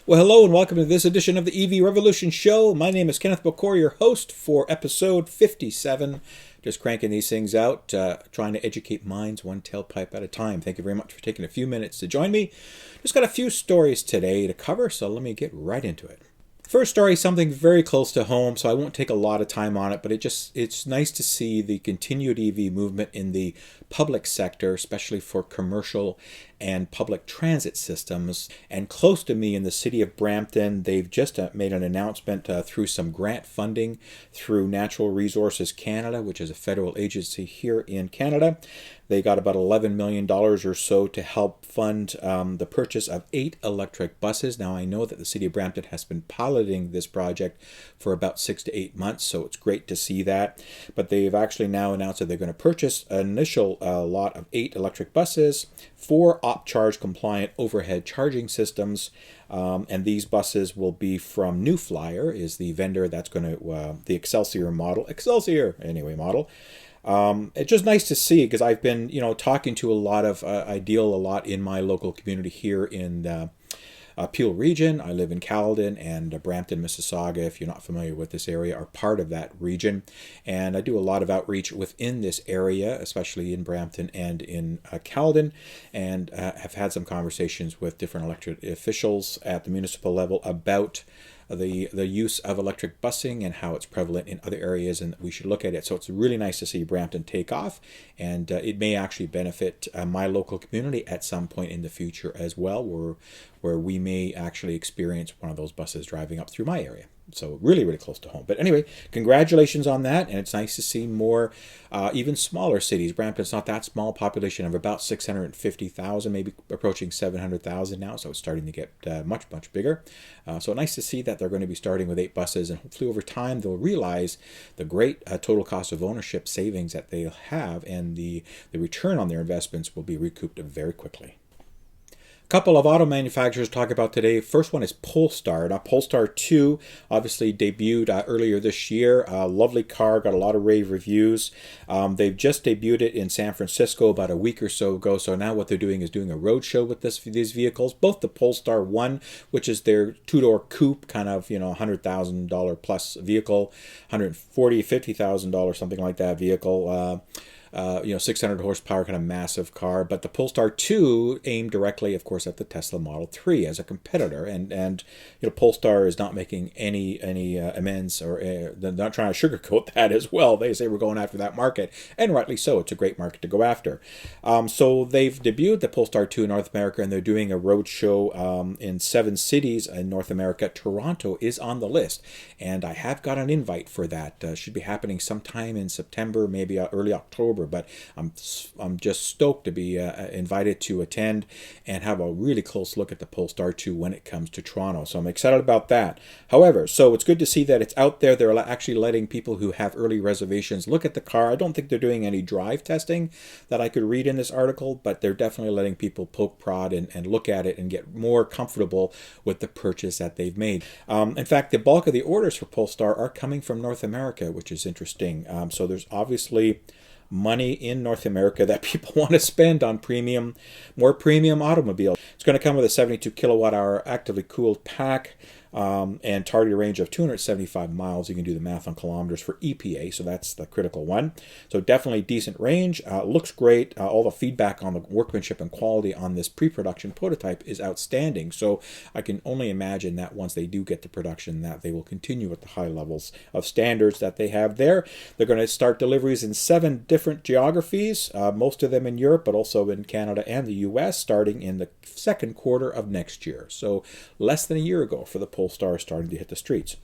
Well, hello and welcome to this edition of the EV Revolution Show. My name is Kenneth Bokor, your host for episode 57. Just cranking these things out, trying to educate minds one tailpipe at a time. Thank you very much for taking a few minutes to join me. Just got a few stories today to cover, so let me get right into it. First story, something very close to home, so I won't take a lot of time on it, but it's nice to see the continued EV movement in the public sector, especially for commercial and public transit systems. And close to me in the city of Brampton, they've just made an announcement through some grant funding through Natural Resources Canada, which is a federal agency here in Canada. They got about $11 million or so to help fund the purchase of 8 electric buses. Now, I know that the city of Brampton has been piloting this project for about 6 to 8 months, so it's great to see that. But they've actually now announced that they're going to purchase an initial lot of 8 electric buses, 4 OpCharge compliant overhead charging systems, and these buses will be from New Flyer, is the vendor that's going to, the Excelsior model. It's just nice to see, because I've been, talking to a lot of, I deal a lot in my local community here in the Peel region. I live in Caledon, and Brampton, Mississauga, if you're not familiar with this area, are part of that region. And I do a lot of outreach within this area, especially in Brampton and in Caledon, and have had some conversations with different elected officials at the municipal level about the use of electric busing and how it's prevalent in other areas, and we should look at it. So it's really nice to see Brampton take off, and it may actually benefit my local community at some point in the future as well, where we may actually experience one of those buses driving up through my area. So really, really close to home. But anyway, congratulations on that. And it's nice to see more, even smaller cities. Brampton's not that small, population of about 650,000, maybe approaching 700,000 now. So it's starting to get much, much bigger. So nice to see that they're going to be starting with 8 buses. And hopefully over time, they'll realize the great total cost of ownership savings that they'll have. And the return on their investments will be recouped very quickly. Couple of auto manufacturers to talk about today. First one is Polestar. Now, Polestar 2 obviously debuted earlier this year. Lovely car, got a lot of rave reviews. They've just debuted it in San Francisco about a week or so ago. So now what they're doing is doing a road show with these vehicles. Both the Polestar 1, which is their 2-door coupe, kind of, $100,000 plus vehicle, $140,000, $50,000, something like that vehicle. 600 horsepower, kind of massive car. But the Polestar 2 aimed directly, of course, at the Tesla Model 3 as a competitor. And Polestar is not making any amends, or they're not trying to sugarcoat that as well. They say we're going after that market, and rightly so. It's a great market to go after. So they've debuted the Polestar 2 in North America, and they're doing a road show in 7 cities in North America. Toronto is on the list, and I have got an invite for that. Should be happening sometime in September, maybe early October. But I'm just stoked to be invited to attend and have a really close look at the Polestar 2 when it comes to Toronto. So I'm excited about that. However, so it's good to see that it's out there. They're actually letting people who have early reservations look at the car. I don't think they're doing any drive testing that I could read in this article, but they're definitely letting people poke, prod, and look at it and get more comfortable with the purchase that they've made. In fact, the bulk of the orders for Polestar are coming from North America, which is interesting. So there's obviously money in North America that people want to spend on more premium automobiles. It's going to come with a 72 kilowatt hour actively cooled pack, and targeted range of 275 miles. You can do the math on kilometers for EPA, so that's the critical one. So definitely decent range. Looks great. All the feedback on the workmanship and quality on this pre-production prototype is outstanding. So I can only imagine that once they do get to production, that they will continue at the high levels of standards that they have there. They're going to start deliveries in 7 different geographies, most of them in Europe, but also in Canada and the US, starting in the second quarter of next year. So less than a year ago for the Polestar starting to hit the streets.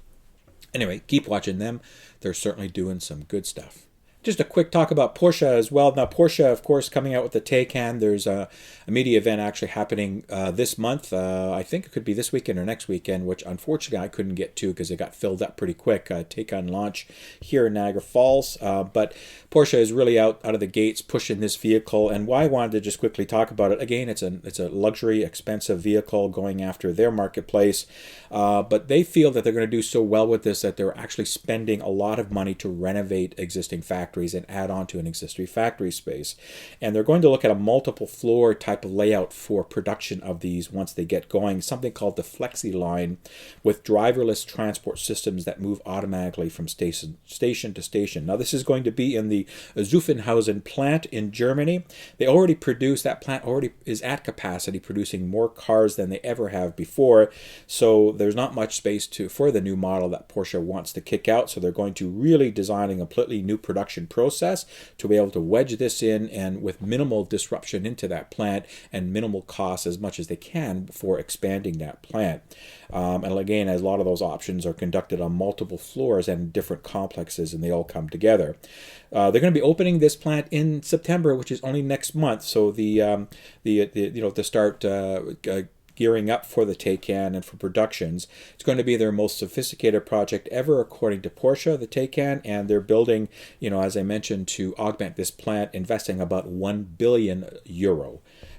Anyway, keep watching them. They're certainly doing some good stuff. Just a quick talk about Porsche as well. Now, Porsche, of course, coming out with the Taycan. There's a media event actually happening this month. I think it could be this weekend or next weekend, which unfortunately I couldn't get to because it got filled up pretty quick. Taycan launch here in Niagara Falls. But Porsche is really out of the gates pushing this vehicle. And why I wanted to just quickly talk about it, again, it's a luxury, expensive vehicle going after their marketplace. But they feel that they're going to do so well with this that they're actually spending a lot of money to renovate existing factories. factories and add on to an existing factory space. And they're going to look at a multiple floor type of layout for production of these once they get going, something called the Flexi line, with driverless transport systems that move automatically from station to station. Now, this is going to be in the Zuffenhausen plant in Germany. They already produce, that plant already is at capacity, producing more cars than they ever have before. So there's not much space for the new model that Porsche wants to kick out. So they're going to really design a completely new production process to be able to wedge this in, and with minimal disruption into that plant and minimal cost as much as they can for expanding that plant. And again, as a lot of those options are conducted on multiple floors and different complexes, and they all come together. They're going to be opening this plant in September, which is only next month. So to start gearing up for the Taycan and for productions. It's going to be their most sophisticated project ever, according to Porsche, the Taycan, and they're building, as I mentioned, to augment this plant, investing about €1 billion.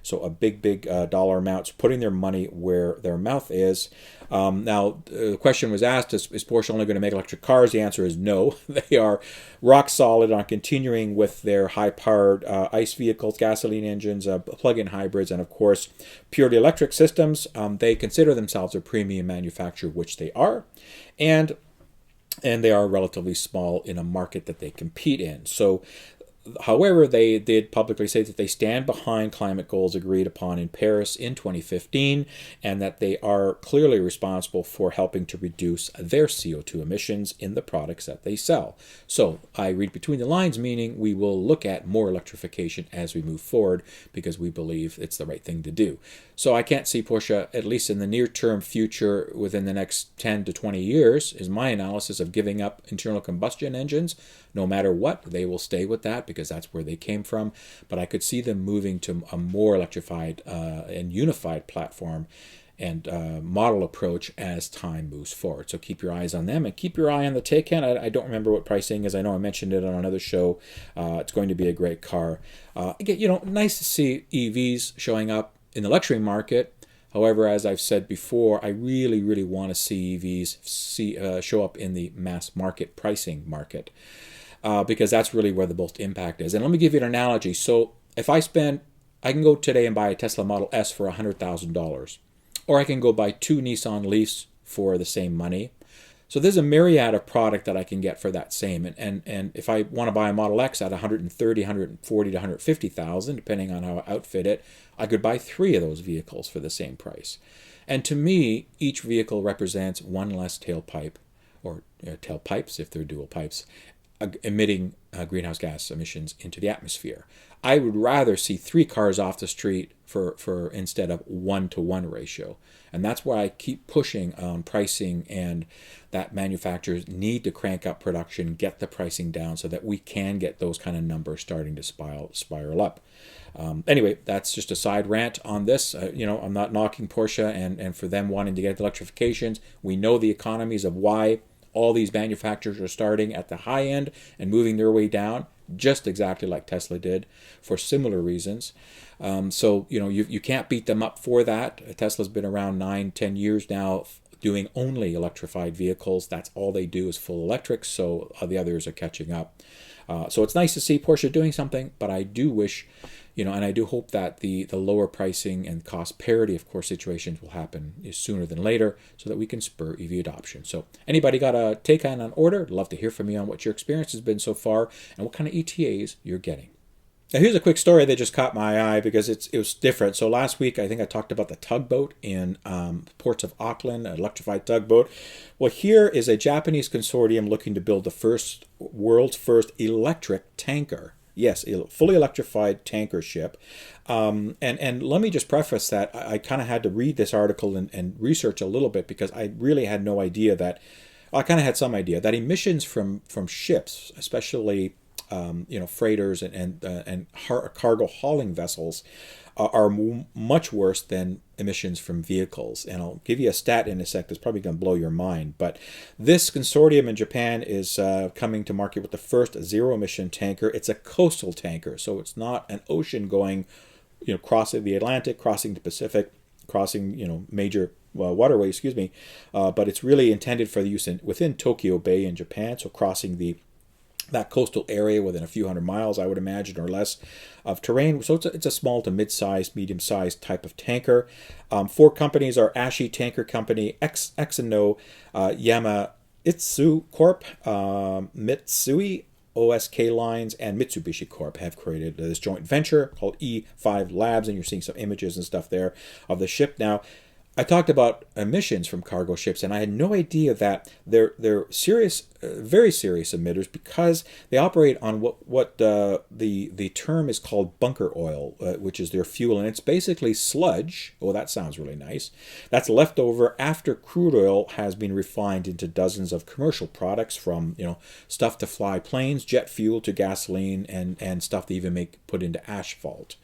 So a big dollar amounts, putting their money where their mouth is. Now, the question was asked, is Porsche only going to make electric cars? The answer is no. They are rock solid on continuing with their high-powered ICE vehicles, gasoline engines, plug-in hybrids, and, of course, purely electric systems. They consider themselves a premium manufacturer, which they are, and they are relatively small in a market that they compete in. So, however, they did publicly say that they stand behind climate goals agreed upon in Paris in 2015, and that they are clearly responsible for helping to reduce their CO2 emissions in the products that they sell. So I read between the lines, meaning we will look at more electrification as we move forward, because we believe it's the right thing to do. So I can't see Porsche, at least in the near-term future, within the next 10 to 20 years, is my analysis, of giving up internal combustion engines. No matter what, they will stay with that because that's where they came from. But I could see them moving to a more electrified and unified platform and model approach as time moves forward. So keep your eyes on them, and keep your eye on the Taycan. I don't remember what pricing is. I know I mentioned it on another show. It's going to be a great car. Again, nice to see EVs showing up in the luxury market. However, as I've said before, I really want to see EVs show up in the mass market pricing market. Because that's really where the most impact is. And let me give you an analogy. So if I can go today and buy a Tesla Model S for $100,000, or I can go buy 2 Nissan Leafs for the same money. So there's a myriad of product that I can get for that same. And if I want to buy a Model X at $130,000, $140,000 to $150,000, depending on how I outfit it, I could buy 3 of those vehicles for the same price. And to me, each vehicle represents one less tailpipe, or tailpipes if they're dual pipes, emitting greenhouse gas emissions into the atmosphere. I would rather see 3 cars off the street for instead of 1-to-1 ratio. And that's why I keep pushing on pricing, and that manufacturers need to crank up production, get the pricing down so that we can get those kind of numbers starting to spiral up. Anyway, that's just a side rant on this. I'm not knocking Porsche and for them wanting to get electrifications. We know the economies of why all these manufacturers are starting at the high end and moving their way down, just exactly like Tesla did, for similar reasons. So you can't beat them up for that. Tesla's been around 9-10 years now, doing only electrified vehicles. That's all they do is full electric, so the others are catching up. So it's nice to see Porsche doing something, but I do wish, and I do hope that the lower pricing and cost parity, of course, situations will happen sooner than later, so that we can spur EV adoption. So anybody got a Taycan on order? I'd love to hear from you on what your experience has been so far and what kind of ETAs you're getting. Now, here's a quick story that just caught my eye because it was different. So last week, I think I talked about the tugboat in ports of Auckland, an electrified tugboat. Well, here is a Japanese consortium looking to build the world's first electric tanker. Yes, a fully electrified tanker ship. And let me just preface that I kind of had to read this article and research a little bit, because I really had no idea that, well, I kind of had some idea that emissions from ships, especially freighters and cargo hauling vessels, are much worse than emissions from vehicles. And I'll give you a stat in a sec that's probably going to blow your mind. But this consortium in Japan is coming to market with the first zero-emission tanker. It's a coastal tanker, so it's not an ocean-going, crossing the Atlantic, crossing the Pacific, crossing, major waterways, but it's really intended for the use within Tokyo Bay in Japan, so crossing the that coastal area within a few hundred miles, I would imagine, or less of terrain. So it's a small to mid-sized, medium-sized type of tanker. 4 companies are Ashi Tanker Company, Exino, Yamatsu Corp, Mitsui OSK Lines, and Mitsubishi Corp have created this joint venture called E5 Labs, and you're seeing some images and stuff there of the ship. Now, I talked about emissions from cargo ships, and I had no idea that they're serious, very serious emitters, because they operate on what the term is called bunker oil, which is their fuel, and it's basically sludge. Oh, that sounds really nice. That's left over after crude oil has been refined into dozens of commercial products, from stuff to fly planes, jet fuel to gasoline, and stuff they even put into asphalt.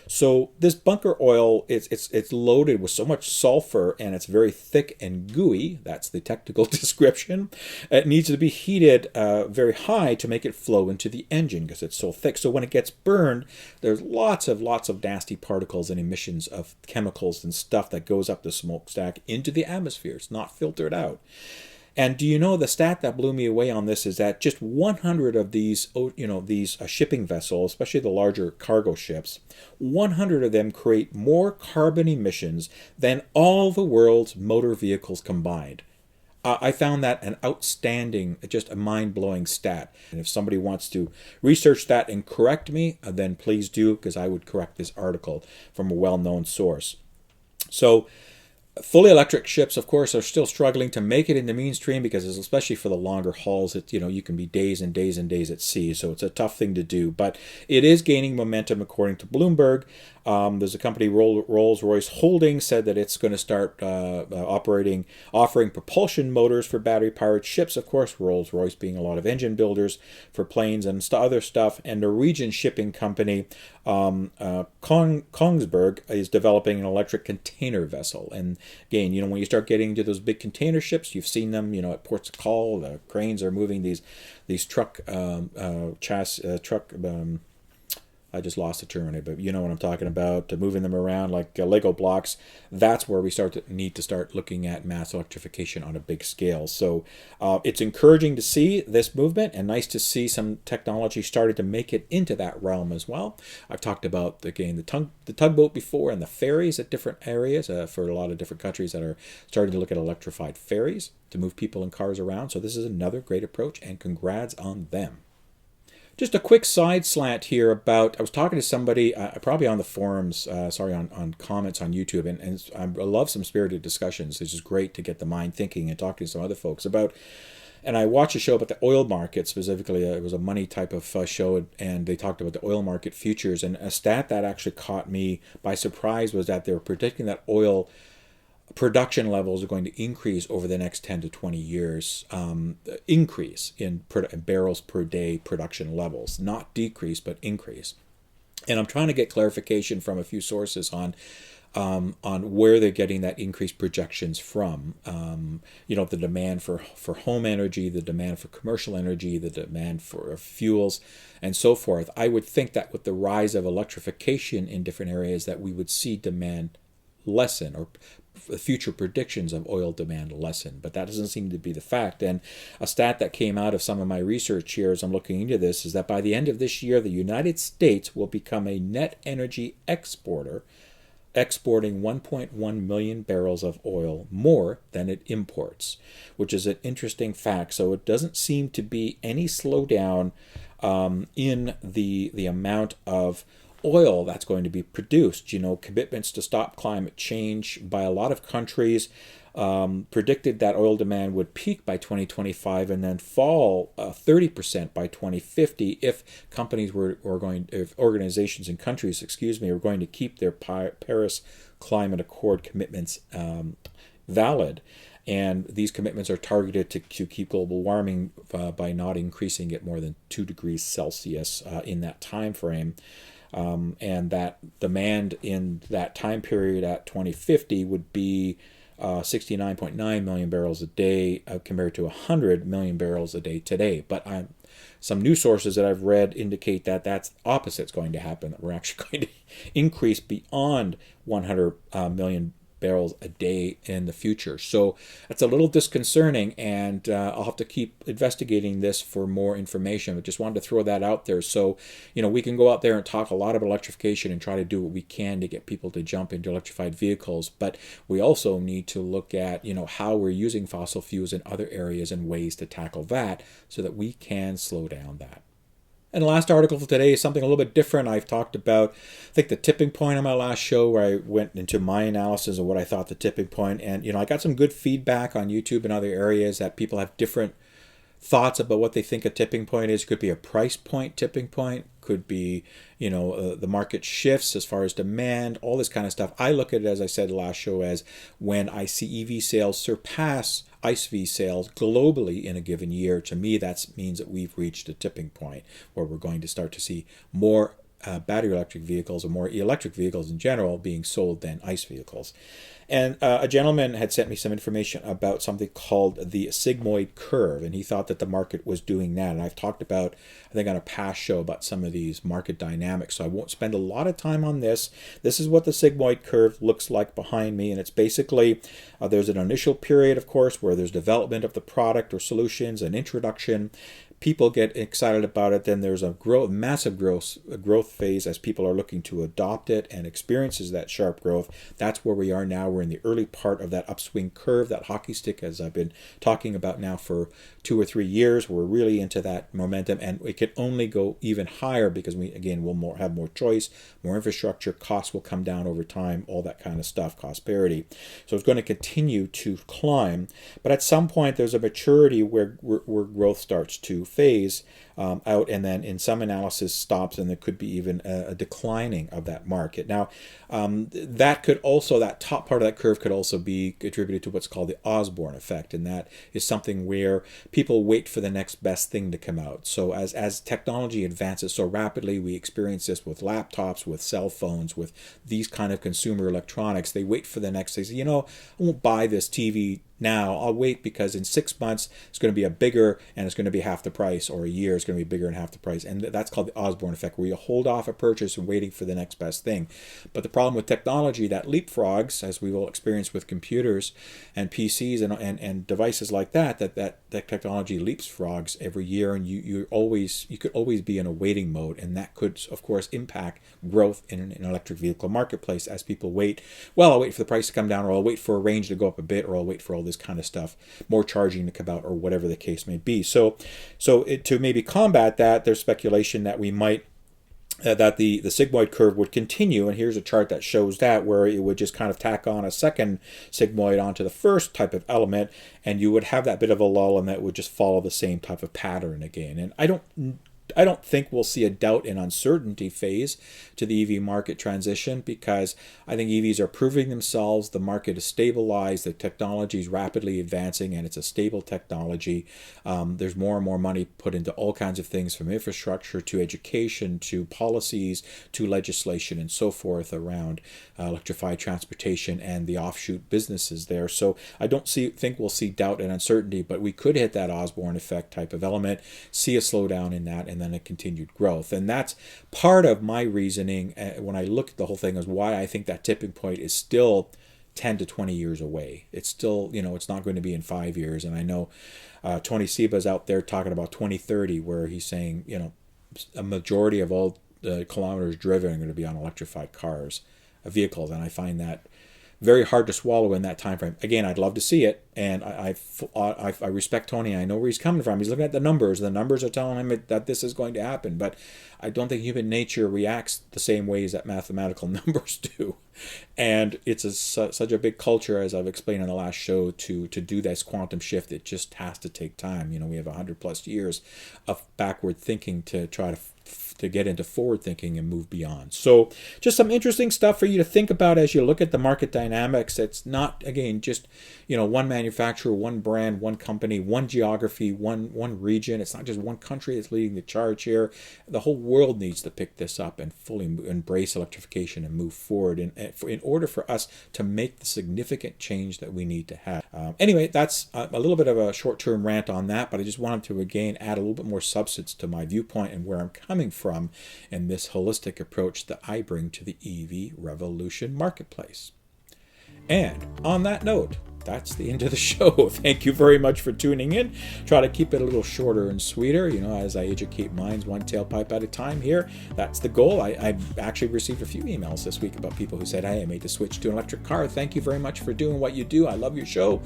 So this bunker oil, it's loaded with so much sulfur, and it's very thick and gooey. That's the technical description. It needs to be heated very high to make it flow into the engine, because it's so thick. So when it gets burned, there's lots of nasty particles and emissions of chemicals and stuff that goes up the smokestack into the atmosphere. It's not filtered out. And do you know, the stat that blew me away on this is that just 100 of these shipping vessels, especially the larger cargo ships, 100 of them create more carbon emissions than all the world's motor vehicles combined. I found that an outstanding, just a mind-blowing stat. And if somebody wants to research that and correct me, then please do, because I would correct this article from a well-known source. So, fully electric ships, of course, are still struggling to make it in the mainstream, because especially for the longer hauls, you can be days and days and days at sea, so it's a tough thing to do. But it is gaining momentum, according to Bloomberg. There's a company, Rolls-Royce Holdings, said that it's going to start offering propulsion motors for battery-powered ships. Of course, Rolls-Royce being a lot of engine builders for planes and other stuff. And Norwegian shipping company Kongsberg is developing an electric container vessel. And again, when you start getting into those big container ships, you've seen them, at ports of call. The cranes are moving these truck I just lost the term, but you know what I'm talking about, moving them around like Lego blocks. That's where we need to start looking at mass electrification on a big scale. So it's encouraging to see this movement, and nice to see some technology starting to make it into that realm as well. I've talked about, again, the tugboat before, and the ferries at different areas for a lot of different countries that are starting to look at electrified ferries to move people and cars around. So this is another great approach, and congrats on them. Just a quick side slant here about, I was talking to somebody, probably on the forums, on comments on YouTube, and I love some spirited discussions. It's just great to get the mind thinking and talking to some other folks about, and I watched a show about the oil market, specifically, it was a money type of show, and they talked about the oil market futures, and a stat that actually caught me by surprise was that they were predicting that oil production levels are going to increase over the next 10 to 20 years, increase in barrels per day production levels, not decrease, but increase. And I'm trying to get clarification from a few sources on where they're getting that increased projections from. The demand for home energy, the demand for commercial energy, the demand for fuels, and so forth. I would think that with the rise of electrification in different areas, that we would see demand lessen, or future predictions of oil demand lessen, but that doesn't seem to be the fact. And a stat that came out of some of my research here as I'm looking into this is that by the end of this year, the United States will become a net energy exporter, exporting 1.1 million barrels of oil more than it imports, which is an interesting fact. So it doesn't seem to be any slowdown in the amount of oil that's going to be produced. Commitments to stop climate change by a lot of countries predicted that oil demand would peak by 2025 and then fall 30% by 2050 if organizations and countries, are going to keep their Paris Climate Accord commitments valid. And these commitments are targeted to keep global warming by not increasing it more than 2 degrees Celsius in that time frame. And that demand in that time period at 2050 would be 69.9 million barrels a day compared to 100 million barrels a day today. But some news sources that I've read indicate that that's opposite's going to happen, that we're actually going to increase beyond 100 million barrels a day in the future. So that's a little disconcerting, and I'll have to keep investigating this for more information, but just wanted to throw that out there. So, we can go out there and talk a lot about electrification and try to do what we can to get people to jump into electrified vehicles, but we also need to look at, how we're using fossil fuels in other areas and ways to tackle that so that we can slow down that. And the last article for today is something a little bit different. I've talked about, I think, the tipping point on my last show, where I went into my analysis of what I thought the tipping point. And, I got some good feedback on YouTube and other areas that people have different thoughts about what they think a tipping point is. It could be a price point tipping point. Could be, the market shifts as far as demand, all this kind of stuff. I look at it, as I said last show, as when I see EV sales surpass ICE V sales globally in a given year. To me, that means that we've reached a tipping point where we're going to start to see more battery electric vehicles, or more electric vehicles in general, being sold than ICE vehicles. And a gentleman had sent me some information about something called the sigmoid curve, and he thought that the market was doing that. And I've talked about, I think, on a past show about some of these market dynamics, so I won't spend a lot of time on this. This is what the sigmoid curve looks like behind me, and it's basically, there's an initial period, of course, where there's development of the product or solutions, an introduction. People get excited about it. Then there's a massive growth phase as people are looking to adopt it and experiences that sharp growth. That's where we are now. We're in the early part of that upswing curve, that hockey stick, as I've been talking about now for 2 or 3 years. We're really into that momentum, and it can only go even higher because we'll have more choice, more infrastructure, costs will come down over time, all that kind of stuff, cost parity. So it's going to continue to climb, but at some point there's a maturity where growth starts to phase out, and then in some analysis stops, and there could be even a declining of that market. Now, that top part of that curve could also be attributed to what's called the Osborne effect, and that is something where people wait for the next best thing to come out. So as technology advances so rapidly, we experience this with laptops, with cell phones, with these kind of consumer electronics. They wait for the next. They say, I won't buy this TV now. I'll wait because in 6 months it's going to be a bigger, and it's going to be half the price, or a year it's going to be bigger and half the price. And that's called the Osborne effect, where you hold off a purchase and waiting for the next best thing. But the problem with technology that leapfrogs, as we will experience with computers and PCs and devices like that technology leapfrogs every year, and you could always be in a waiting mode, and that could, of course, impact growth in an electric vehicle marketplace as people wait. Well, I'll wait for the price to come down, or I'll wait for a range to go up a bit, or I'll wait for all this kind of stuff, more charging to come out, or whatever the case may be. So to maybe combat that, there's speculation that we might that the sigmoid curve would continue, and here's a chart that shows that, where it would just kind of tack on a second sigmoid onto the first type of element, and you would have that bit of a lull, and that would just follow the same type of pattern again. And I don't think we'll see a doubt and uncertainty phase to the EV market transition, because I think EVs are proving themselves. The market is stabilized. The technology is rapidly advancing, and it's a stable technology. There's more and more money put into all kinds of things, from infrastructure to education to policies to legislation and so forth around electrified transportation and the offshoot businesses there. So I don't think we'll see doubt and uncertainty, but we could hit that Osborne effect type of element, see a slowdown in that, and then a continued growth. And that's part of my reasoning when I look at the whole thing, is why I think that tipping point is still 10 to 20 years away. It's still, it's not going to be in 5 years. And I know Tony Seba's out there talking about 2030, where he's saying, a majority of all the kilometers driven are going to be on electrified vehicles. And I find that very hard to swallow in that time frame. Again, I'd love to see it, and I respect Tony. I know where he's coming from. He's looking at the numbers. The numbers are telling him that this is going to happen, but I don't think human nature reacts the same ways that mathematical numbers do. And it's such a big culture, as I've explained on the last show, to do this quantum shift. It just has to take time. We have 100+ years of backward thinking to try to get into forward thinking and move beyond. So just some interesting stuff for you to think about as you look at the market dynamics. It's not, again, just one manufacturer, one brand, one company, one geography, one region. It's not just one country that's leading the charge here. The whole world needs to pick this up and fully embrace electrification and move forward in order for us to make the significant change that we need to have. Anyway, that's a little bit of a short-term rant on that, but I just wanted to, again, add a little bit more substance to my viewpoint and where I'm coming from in this holistic approach that I bring to the EV revolution marketplace. And on that note, that's the end of the show. Thank you very much for tuning in. Try to keep it a little shorter and sweeter, you know, as I educate minds one tailpipe at a time here. That's the goal. I've actually received a few emails this week about people who said, hey, I made the switch to an electric car. Thank you very much for doing what you do. I love your show.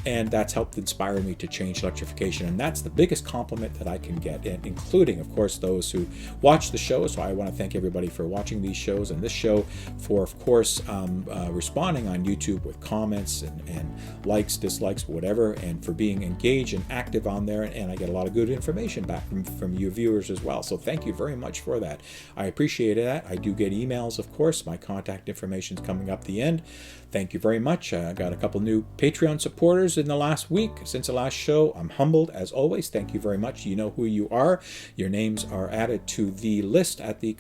And that's helped inspire me to change electrification. And that's the biggest compliment that I can get, including, of course, those who watch the show. So I want to thank everybody for watching these shows and this show, for, of course, responding on YouTube with comments and likes, dislikes, whatever, and for being engaged and active on there. And I get a lot of good information back from you viewers as well. So thank you very much for that. I appreciate that. I do get emails, of course. My contact information is coming up the end. Thank you very much. I got a couple new Patreon supporters in the last week since the last show. I'm humbled as always. Thank you very much. You know who you are. Your names are added to the list at the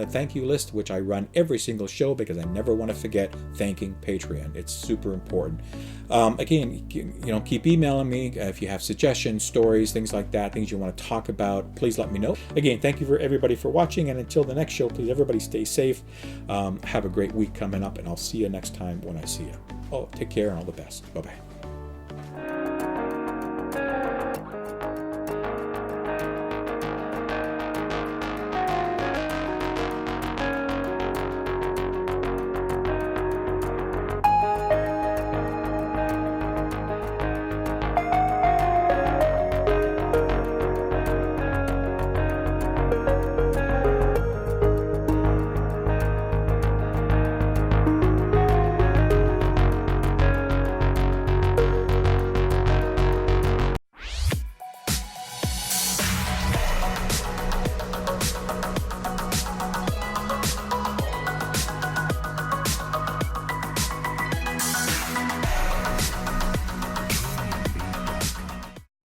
thank you list, which I run every single show because I never want to forget thanking Patreon. It's super important. Again, you know, keep emailing me if you have suggestions, stories, things like that, things you want to talk about. Please let me know. Again, thank you for everybody for watching, and until the next show, please everybody stay safe. Have a great week coming up, and I'll see you next time when I see you. Oh, take care and all the best. Bye-bye.